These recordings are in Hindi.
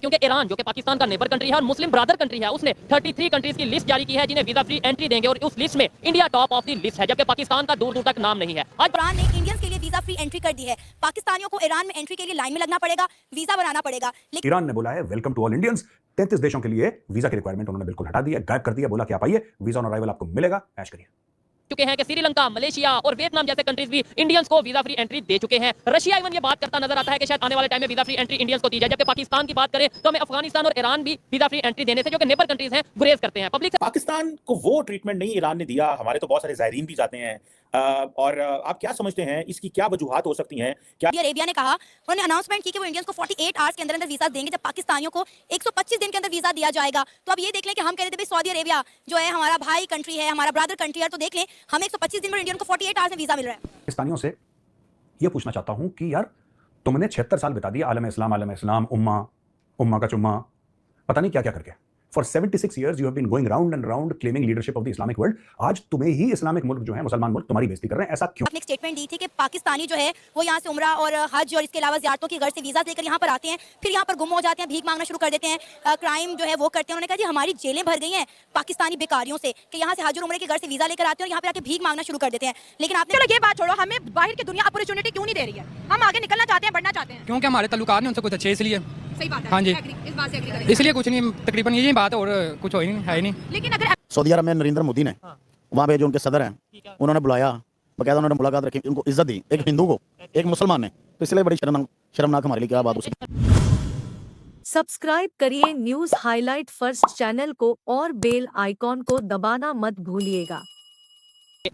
क्योंकि ईरान जो कि पाकिस्तान का नेबर कंट्री है और मुस्लिम ब्रदर कंट्री है, उसने 33 कंट्रीज की लिस्ट जारी की है जिन्हें वीजा फ्री एंट्री देंगे और उस लिस्ट में India top of the list है, जबकि पाकिस्तान का दूर दूर तक नाम नहीं है। आज ईरान ने इंडियंस के लिए वीजा फ्री एंट्री कर दी है। पाकिस्तानियों को ईरान में एंट्री के लिए लाइन में लगना पड़ेगा, वीजा बनाना पड़ेगा। ईरान ने बोला है वेलकम टू ऑल इंडियंस। 33 देशों के लिए वीजा की रिक्वायरमेंट उन्होंने बिल्कुल हटा दी है, गायब कर दिया, बोला कि आप आइए, वीजा ऑन अराइवल आपको मिलेगा, ऐश करिए। चुके हैं कि श्रीलंका, मलेशिया और वियतनाम जैसे कंट्रीज भी इंडियंस को वीजा फ्री एंट्री दे चुके हैं। रशिया इवन ये बात करता नजर आता है कि शायद आने वाले टाइम में वीजा फ्री एंट्री इंडियंस को दी जाए। जबकि पाकिस्तान की बात करें तो हमें अफगानिस्तान और ईरान भी वीजा फ्री एंट्री देने से, जो कि नेबर कंट्रीज हैं, गुरेज करते हैं। पब्लिक पाकिस्तान को वो ट्रीटमेंट नहीं ईरान ने दिया। हमारे तो बहुत सारे ज़ायरीन भी जाते हैं। और आप क्या समझते हैं, इसकी क्या वजूहात हो सकती हैं? क्या सऊदी अरेबिया ने कहा, उन्होंने अनाउंसमेंट की कि वो इंडियंस को 48 आवर्स के अंदर अंदर वीजा देंगे, जब पाकिस्तानियों को 125 दिन के अंदर वीजा दिया जाएगा। तो अब ये देख लें कि हम कह रहे थे भाई सऊदी अरेबिया जो है हमारा भाई कंट्री है, हमारा ब्रदर कंट्री है, तो देख लें हम 125 दिन में इंडियन को 48 आवर्स में वीजा मिल रहा है। पाकिस्तानियों से ये पूछना चाहता हूं कि यार तुमने 76 साल बिता दिए आलम इस्लाम, उम्मा का चुम्मा, पता नहीं क्या क्या करके। For 76 years you have been going round and round claiming leadership of the Islamic world. आज तुम्हें ही इस्लामिक मुल्क जो है, मुसलमान मुल्क, तुम्हारी बेइज्जती कर रहे हैं, ऐसा क्यों? आपने एक स्टेटमेंट दी थी कि पाकिस्तानी जो है वो यहाँ से उम्रा और हज और इसके अलावा ज़ियारतों की गर्ज से वीजा लेकर यहाँ पर आते हैं, फिर यहाँ पर गुम हो जाते हैं, भीख मांगना शुरू कर देते हैं, क्राइम जो है वो करते हैं। उन्होंने कहा जी हमारी जेलें भर गई हैं पाकिस्तानी बेकारियों से कि यहाँ से हज और उम्रे के घर से वीजा लेकर आते हैं और यहाँ पे आके भीख मांगना शुरू कर देते हैं। लेकिन आपने चलो ये बात छोड़ो, हमें बाहर की दुनिया अपॉर्चुनिटी क्यों नहीं दे रही है? हम आगे निकलना चाहते हैं, बढ़ना चाहते हैं, क्योंकि हमारे ताल्लुकात नहीं उनसे कुछ अच्छे, इसलिए। सही बात है। हाँ जी, इस बात से एग्री करेंगे। इसलिए कुछ नहीं, तकरीबन यही बात है और कुछ हो ही नहीं, है ही नहीं। लेकिन अगर सऊदी अरब में नरेंद्र मोदी ने वहाँ पे जो उनके सदर हैं उन्होंने बुलाया, बकायदा उन्होंने मुलाकात रखी, उनको इज्जत दी, एक हिंदू को, एक मुसलमान ने, तो इसलिए बड़ी शर्मनाक हमारे लिए क्या बात हो सकती। सब्सक्राइब करिए न्यूज़ हाईलाइट फर्स्ट चैनल को और बेल आइकॉन को दबाना मत भूलिएगा।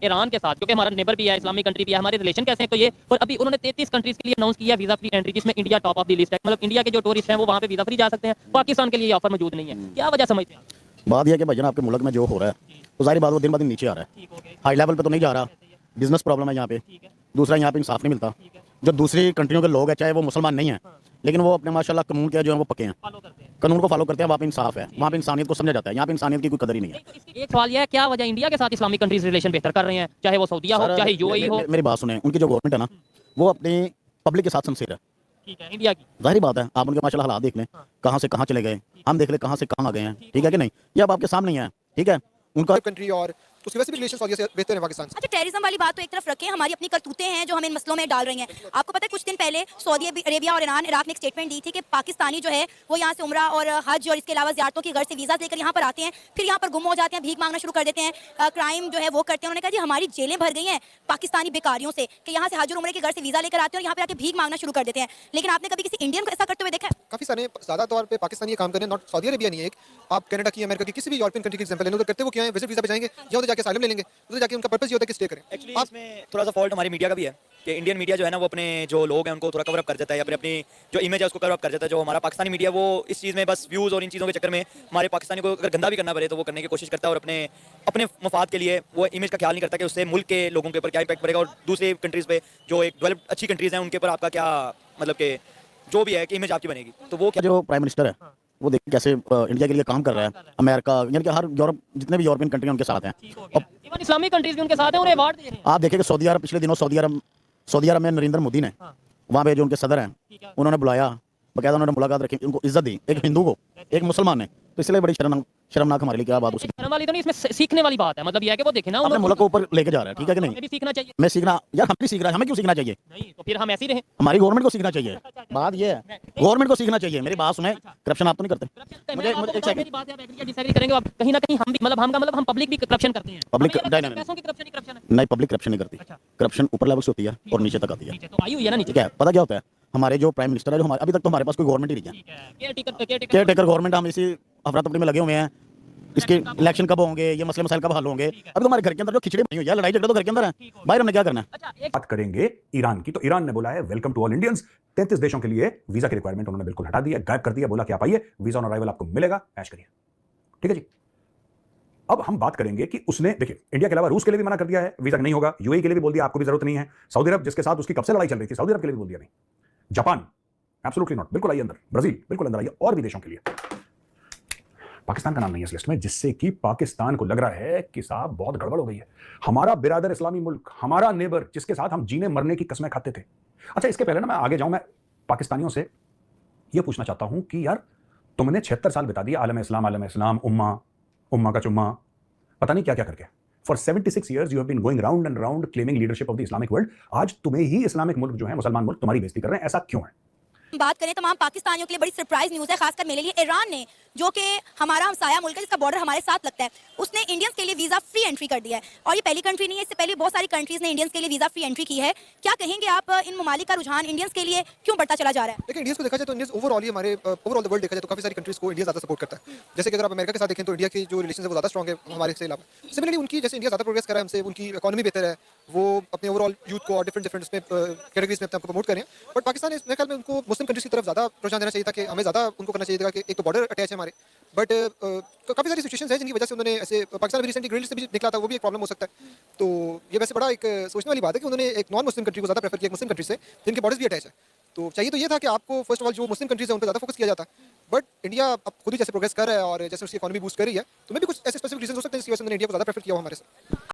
ईरान के साथ, क्योंकि हमारा नेबर भी है, इस्लामिक कंट्री भी है, हमारे रिलेशन कैसे हैं तो ये। और अभी उन्होंने 33 कंट्रीज के लिए अनाउंस किया वीजा फ्री एंट्री, जिसमें India top of the list है। मतलब इंडिया के जो टूरिस्ट हैं वो वहाँ पे वीजा फ्री जा सकते हैं, पाकिस्तान के लिए ये ऑफर मौजूद नहीं है। क्या वजह समझते हैं आप? बात यह है कि भाईजान आपके मुल्क में जो हो रहा है तो सारी बात वो दिन ब दिन नीचे आ रहा है, हाई लेवल पे तो नहीं जा रहा। बिजनेस प्रॉब्लम है यहाँ पे, दूसरा यहाँ पे इंसाफ नहीं मिलता। जो दूसरी कंट्रियों के लोग हैं, चाहे वो मुसलमान नहीं है, लेकिन वो अपने माशाल्लाह कानून के जो है वो पक्के हैं, कानून को फॉलो करते हैं, वहाँ पे इंसाफ है, वहाँ पे इंसानियत को समझा जाता है। यहाँ पे इंसानियत की कोई कदर ही नहीं है। एक सवाल यह है, क्या वजह इंडिया के साथ इस्लामिक कंट्रीज रिलेशन बेहतर कर रहे हैं, चाहे वो सऊदीया हो, चाहे यूएई हो? मेरी बात सुने, उनकी जो गवर्नमेंट है ना वो अपनी पब्लिक के साथ सिंसियर है। ठीक है, इंडिया की जाहिर बात है, आप उनके माशाल्लाह हालात देख लें, कहाँ से कहाँ चले गए, हम देख लें कहाँ से कहाँ आ गए हैं। ठीक है कि नहीं, ये अब आपके सामने ही है। ठीक है, उनका कंट्री और उसकी वैसे भी रिलेशन सऊदी से बेहतर है पाकिस्तान से। अच्छा, टेररिज्म वाली बात तो एक तरफ रखें, हमारी अपनी करतूतें हैं जो हम इन मसलों में डाल रही हैं। आपको पता है कुछ दिन पहले सऊदी अरेबिया और ईरान, इराक ने एक स्टेटमेंट दी थी कि पाकिस्तानी जो है वो यहाँ से उम्रा और हज और इसके अलावा ज़ियारतों की गर्ज से वीजा लेकर यहाँ पर आते हैं, फिर यहाँ पर गुम हो जाते हैं, भीख मांगना शुरू कर देते हैं, क्राइम जो है वो करते हैं। उन्होंने कहा जी हमारी जेलें भर गई हैं पाकिस्तानी बेकारियों से कि यहाँ से हज और उम्रे के घर से वीजा लेकर आते हैं और यहाँ पर आके भीख मांगना शुरू कर देते हैं। लेकिन आपने कभी किसी इंडियन को ऐसा करते हुए देखा है? काफी सारे ज्यादा तौर पे पाकिस्तानी ये काम कर रहे हैं, नॉट सऊदी अरेबिया नहीं है। एक आप कनाडा की, अमेरिका की, किसी भी यूरोपियन कंट्री की एग्जांपल ले लो, तो करते वो क्या है, विजिट वीजा पे जाएंगे या उधर जाके असाइलम ले लेंगे, उधर जाके उनका पर्पस ये होता है कि स्टे करें। एक्चुअली इसमें थोड़ा सा फॉल्ट हमारी मीडिया का भी है कि इंडियन मीडिया जो है ना वो अपने जो लोग हैं उनको थोड़ा कवर अप कर देता है, अपनी अपनी जो इमेज है उसको कवर अप कर देता है। जो हमारा पाकिस्तानी मीडिया वो इस चीज़ में बस व्यूज़ और इन चीज़ों के चक्कर में हमारे पाकिस्तानी को अगर गंदा भी करना पड़े तो वो करने की कोशिश करता है, और अपने अपने मफाद के लिए वो इमेज का ख्याल नहीं करता कि उससे मुल्क के लोगों के ऊपर क्या इम्पैक्ट पड़ेगा, और दूसरी कंट्रीज़ पे जो एक डेवलप्ड अच्छी कंट्रीज़ हैं उनके ऊपर आपका क्या मतलब कि जो भी है कि इमेज आपकी बनेगी। तो वो क्या जो प्राइम मिनिस्टर है वो देखिए कैसे इंडिया के लिए काम कर रहा है, अमेरिका यानी कि हर यूरोप, जितने भी यूरोपियन कंट्री उनके साथ हैं, इवन इस्लामिक कंट्रीज भी उनके साथ हैं, उन्हें अवार्ड दे रहे हैं। आप देखिए कि सऊदी अरब पिछले दिनों सऊदी अरब में नरेंद्र मोदी ने वहाँ पे जो उनके सदर हैं उन्होंने बुलाया, बकायदा उन्होंने मुलाकात रखी, उनको इज्जत दी, एक हिंदू को, एक मुसलमान ने, तो इसलिए बड़ी शर्मनाक हमारे लिए क्या बात हो सकती है। शर्म वाली तो नहीं, इसमें सीखने वाली बात है। मतलब ये है कि वो देखे ना अपने मुल्क को ऊपर लेके जा रहा है। ठीक है कि नहीं, हमें भी सीखना चाहिए। मैं सीखना यार, हम भी सीख रहा है, हमें क्यों सीखना चाहिए? नहीं तो फिर हम ऐसे ही रहें। हमारी गवर्नमेंट को सीखना चाहिए। बात ये है, गवर्नमेंट को सीखना चाहिए। मेरी बात सुने, करप्शन आप तो नहीं करते। मुझे एक सेकंड, मेरी बात है, आप एग्री या डिसएग्री करेंगे, आप कहीं ना कहीं हम भी मतलब हम पब्लिक भी करप्शन करते हैं। पब्लिक पैसों की करप्शन ही करप्शन है। नहीं, पब्लिक करप्शन नहीं करती। करप्शन ऊपर लेवल से होती है और नीचे तक आती है। तो आई हुई है ना नीचे। ठीक है, पता क्या होता है, हमारे जो प्राइम मिनिस्टर है, जो हमारे अभी तक तो हमारे पास कोई गवर्नमेंट ही नहीं है, केयर टेकर गवर्नमेंट, हम इसी अफरा तफरी में लगे हुए हैं। इसके इलेक्शन कब होंगे, ये मसले मसाइल कब हल होंगे? अभी तो हमारे घर के अंदर जो खिचड़ी बनी हुई है, लड़ाई झगड़ा तो घर के अंदर है, बाहर हमने क्या करना है? बात करेंगे ईरान की, तो ईरान ने बोला है वेलकम टू ऑल इंडियंस। 33 देशों के लिए वीजा की रिक्वायरमेंट उन्होंने बिल्कुल हटा दी है, गायब कर दिया, बोला कि आप आइए, वीजा ऑन अराइवल आपको मिलेगा, ऐश करिए। ठीक है जी। अब हम बात करेंगे कि उसने, देखिए, इंडिया के अलावा रूस के लिए भी मना कर दिया है, वीजा नहीं होगा। यूएई के लिए भी बोल दिया आपको भी जरूरत नहीं है। सऊदी अरब जिसके साथ उसकी कब से लड़ाई चल रही थी, सऊदी अरब के लिए भी बोल दिया नहीं। जापान एब्सोल्युटली नॉट, बिल्कुल आइए अंदर। ब्राजील बिल्कुल अंदर आइए, और भी देशों के लिए। पाकिस्तान का नाम नहीं है इस लिस्ट में, जिससे कि पाकिस्तान को लग रहा है कि साहब बहुत गड़बड़ हो गई है। हमारा बिरादर इस्लामी मुल्क, हमारा नेबर, जिसके साथ हम जीने मरने की कसमें खाते थे। अच्छा, इसके पहले ना मैं आगे जाऊं, मैं पाकिस्तानियों से यह पूछना चाहता हूं कि यार तुमने 76 साल बिता दिए आलम इस्लाम, उम्मा का चुम्मा, पता नहीं क्या क्या करके। For 76 years you have been going round and round claiming leadership of the Islamic world. आज तुम्हें ही इस्लामिक मुल्क जो है, मुसलमान मुल्क, तुम्हारी बेइज्जती कर रहे हैं, ऐसा क्यों है? बात करें तमाम पाकिस्तानियों के लिए बड़ी सरप्राइज न्यूज़ है, खासकर मेरे लिए। ईरान ने, जो कि हमारा हमसाया मुल्क है, जिसका बॉर्डर हमारे साथ लगता है, उसने इंडियंस के लिए वीज़ा फ्री एंट्री कर दिया है। और ये पहली कंट्री नहीं है, इससे पहले बहुत सारी कंट्रीज ने इंडियंस के लिए वीज़ा फ्री एंट्री की है। क्या कहेंगे आप, इन ममालिक का रुझान इंडियंस के लिए क्यों बढ़ता चला जा रहा है? देखिए, इंडियंस को देखा जाए तो इंडियंस ओवरऑल ही हमारे ओवरऑल द वर्ल्ड देखा जाए तो काफी सारी कंट्रीज को इंडिया ज्यादा सपोर्ट करता है। जैसे कि अगर आप अमेरिका के साथ देखें तो इंडिया की जो रिलेशन है वो ज्यादा स्ट्रॉन्ग है हमारे से अलावा। सिमिलरली उनकी, जैसे इंडिया ज्यादा प्रोग्रेस कर रहा है हमसे, उनकी इकोनॉमी बेहतर है, वो अपने ओवरऑल यूथ को और डिफरेंट उसमें कैटेगरीज में अपने आपको प्रमोट करें। बट पाकिस्तान मेरे ख्याल में उनको मुस्लिम कंट्रीज की तरफ ज्यादा रुझान देना चाहिए था कि हमें ज्यादा उनको करना चाहिए था कि एक तो बॉर्डर अटैच है हमारे, बट काफी सारी सिचुएशंस है जिनकी वजह से उन्होंने ऐसे, पाकिस्तान भी रिसेंटली ग्रीन लिस्ट से भी निकला था, वो भी एक प्रॉब्लम हो सकता है। तो ये वैसे बड़ा एक सोचने वाली बात है कि उन्होंने एक नॉन मुस्लिम कंट्री को ज्यादा प्रेफर किया मुस्लिम कंट्री से, जिनके बॉर्डर्स भी अटैच है। तो चाहिए तो ये था कि आपको फर्स्ट ऑफ ऑल जो मुस्लिम कंट्रीज है उन पर ज्यादा फोकस किया जाता। बट इंडिया अब खुद ही जैसे प्रोग्रेस कर रहा है और जैसे उसकी इकोनॉमी बूस्ट कर रही है, तो मे भी कुछ ऐसे स्पेसिफिक रीजन हो सकते हैं जिसकी वजह से उन्होंने इंडिया को ज्यादा प्रेफर किया हो हमारे से।